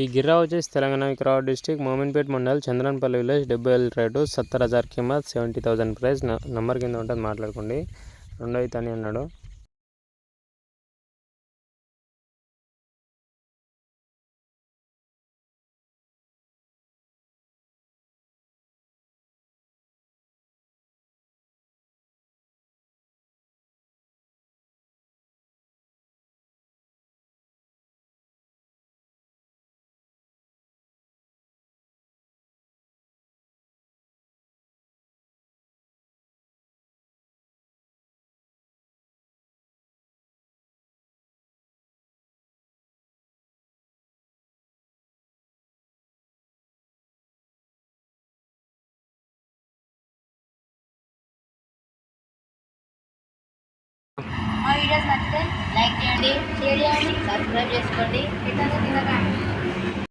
ఈ గిర్రా వచ్చేసి Telangana Vikarabad district Mominpet mandal Chandranpalli village 70,000 rate 70,000 కిమత్ 70,000 ప్రైస్ నంబర్ కింద ఉంటుంది మాట్లాడుకోండి. రెండో అయితే అని అన్నాడు. మా వీడియోస్ నచ్చితే లైక్ చేయండి, షేర్ చేయండి, సబ్స్క్రైబ్ చేసుకోండి.